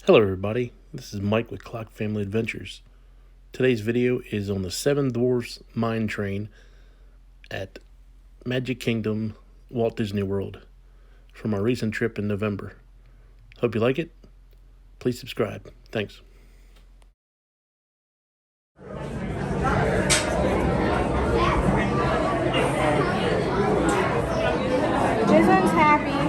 Hello everybody, this is Mike with Clock Family Adventures. Today's video is on the 7 Dwarfs mine train at Magic Kingdom, Walt Disney World from our recent trip in November. Hope you like it. Please subscribe. Thanks. Jason's happy.